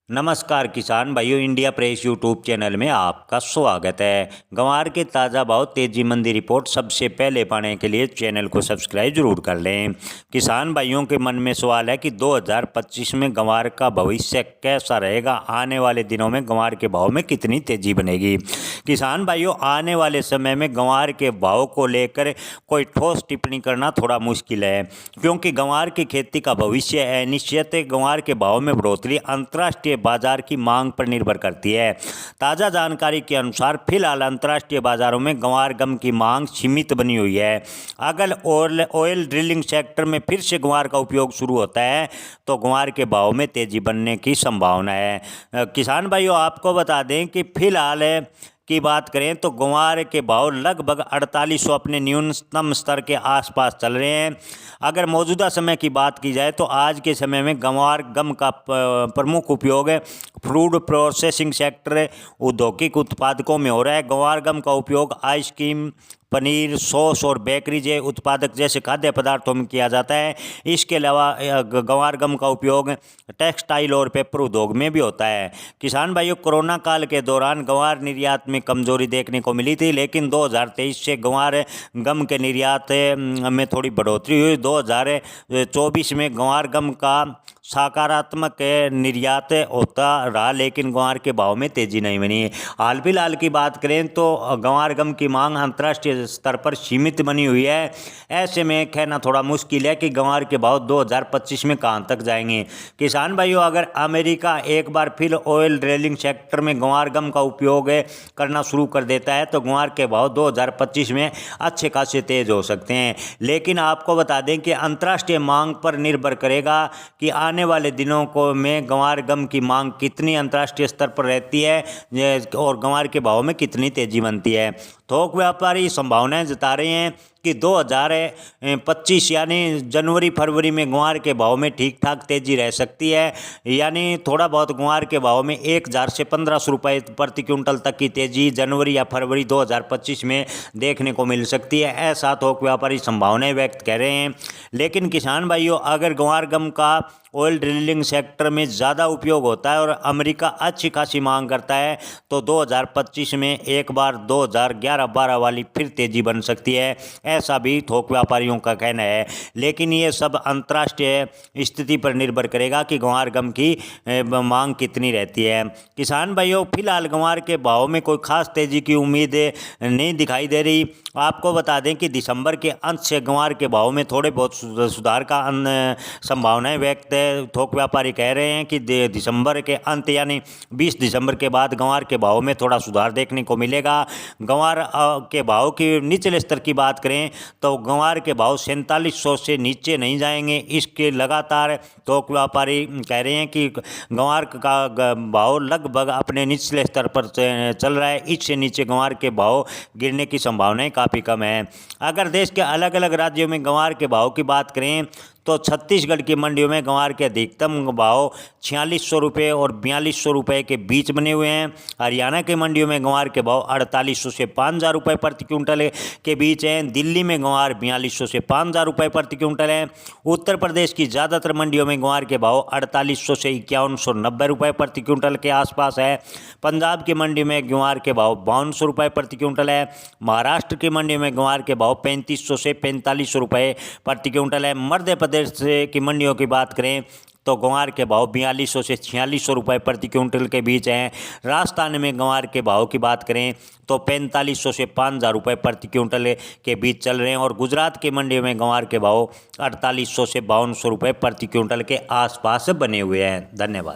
नमस्कार किसान भाइयों, इंडिया प्रेस यूट्यूब चैनल में आपका स्वागत है। ग्वार के ताज़ा भाव तेजी मंदी रिपोर्ट सबसे पहले पाने के लिए चैनल को सब्सक्राइब जरूर कर लें। किसान भाइयों के मन में सवाल है कि 2025 में ग्वार का भविष्य कैसा रहेगा, आने वाले दिनों में ग्वार के भाव में कितनी तेजी बनेगी। किसान भाइयों, आने वाले समय में ग्वार के भाव को लेकर कोई ठोस टिप्पणी करना थोड़ा मुश्किल है, क्योंकि ग्वार की खेती का भविष्य अनिश्चित है। ग्वार के भाव में बढ़ोतरी अंतर्राष्ट्रीय बाजार की मांग पर निर्भर करती है। ताज़ा जानकारी के अनुसार फिलहाल अंतर्राष्ट्रीय बाजारों में ग्वार गम की मांग सीमित बनी हुई है। अगर ऑयल ड्रिलिंग सेक्टर में फिर से ग्वार का उपयोग शुरू होता है तो ग्वार के भाव में तेजी बनने की संभावना है। किसान भाइयों, आपको बता दें कि फिलहाल की बात करें तो ग्वार के भाव लगभग 4800 अपने न्यूनतम स्तर के आसपास चल रहे हैं। अगर मौजूदा समय की बात की जाए तो आज के समय में ग्वार गम का प्रमुख उपयोग फूड प्रोसेसिंग सेक्टर औद्योगिक उत्पादकों में हो रहा है। ग्वार गम का उपयोग आइसक्रीम, पनीर, सॉस और बेकरी जैसे उत्पादक जैसे खाद्य पदार्थों में किया जाता है। इसके अलावा ग्वार गम का उपयोग टेक्सटाइल और पेपर उद्योग में भी होता है। किसान भाइयों, कोरोना काल के दौरान ग्वार निर्यात में कमजोरी देखने को मिली थी, लेकिन 2023 से ग्वार गम के निर्यात में थोड़ी बढ़ोतरी हुई। 2024 में ग्वार गम का सकारात्मक निर्यात होता रहा, लेकिन ग्वार के भाव में तेजी नहीं बनी। हाल फिलहाल की बात करें तो ग्वार गम की मांग अंतर्राष्ट्रीय स्तर पर सीमित बनी हुई है। ऐसे में कहना थोड़ा मुश्किल है कि ग्वार के भाव 2025 में कहां तक जाएंगे। किसान भाइयों, अगर अमेरिका एक बार फिर ऑयल ड्रिलिंग सेक्टर में ग्वार गम का उपयोग करना शुरू कर देता है तो ग्वार के भाव 2025 में अच्छे खासे तेज हो सकते हैं। लेकिन आपको बता दें कि अंतर्राष्ट्रीय मांग पर निर्भर करेगा कि आने वाले दिनों को में ग्वार गम की मांग कितनी अंतर्राष्ट्रीय स्तर पर रहती है और ग्वार के भाव में कितनी तेजी बनती है। थोक व्यापारी संभावनाएं जता रहे हैं कि 2025 यानी जनवरी फरवरी में ग्वार के भाव में ठीक ठाक तेजी रह सकती है। यानी थोड़ा बहुत ग्वार के भाव में 1000 से 1500 रुपये प्रति क्विंटल तक की तेजी जनवरी या फरवरी 2025 में देखने को मिल सकती है, ऐसा थोक व्यापारी संभावनाएं व्यक्त कर रहे हैं। लेकिन किसान भाइयों, अगर ग्वार गम का ऑयल ड्रिलिंग सेक्टर में ज़्यादा उपयोग होता है और अमेरिका अच्छी खासी मांग करता है तो 2025 में एक बार 2011-12 वाली फिर तेज़ी बन सकती है, ऐसा भी थोक व्यापारियों का कहना है। लेकिन ये सब अंतर्राष्ट्रीय स्थिति पर निर्भर करेगा कि ग्वार गम की मांग कितनी रहती है। किसान भाइयों, फिलहाल ग्वार के भाव में कोई खास तेज़ी की उम्मीद नहीं दिखाई दे रही। आपको बता दें कि दिसंबर के अंत से ग्वार के भाव में थोड़े बहुत सुधार का संभावनाएं व्यक्त है। थोक व्यापारी कह रहे हैं कि दिसंबर के अंत यानी 20 दिसंबर के बाद ग्वार के भाव में थोड़ा सुधार देखने को मिलेगा। ग्वार के भाव की निचले स्तर की बात करें तो ग्वार के भाव 4700 से नीचे नहीं जाएंगे। इसके लगातार थोक व्यापारी कह रहे हैं कि ग्वार का भाव लगभग अपने निचले स्तर पर चल रहा है। इससे नीचे ग्वार के भाव गिरने की संभावनाएं काफ़ी कम है। अगर देश के अलग अलग राज्यों में ग्वार के भाव की बात करें तो छत्तीसगढ़ की मंडियों में ग्वार के अधिकतम भाव 4600 रुपये और 4200 रुपये के बीच बने हुए हैं। हरियाणा की मंडियों में ग्वार के भाव 4800 से 5000 रुपये प्रति क्विंटल के बीच हैं। दिल्ली में ग्वार 4200 से 5000 रुपये प्रति क्विंटल हैं। उत्तर प्रदेश की ज़्यादातर मंडियों में ग्वार के भाव 4800 से 5190 रुपये प्रति क्विंटल के आसपास है। पंजाब की मंडी में ग्वार के भाव 5200 रुपये प्रति क्विंटल है। महाराष्ट्र की मंडी में ग्वार के भाव 3500 से 4500 रुपये प्रति क्विंटल है। मध्य प्रदेश की मंडियों की बात करें तो ग्वार के भाव 4200 से 4600 रुपये प्रति क्विंटल के बीच हैं। राजस्थान में ग्वार के भाव की बात करें तो 4500 से 5000 रुपये प्रति क्विंटल के बीच चल रहे हैं और गुजरात की मंडी में ग्वार के भाव 4800 से 5200 रुपये प्रति क्विंटल के आसपास बने हुए हैं। धन्यवाद।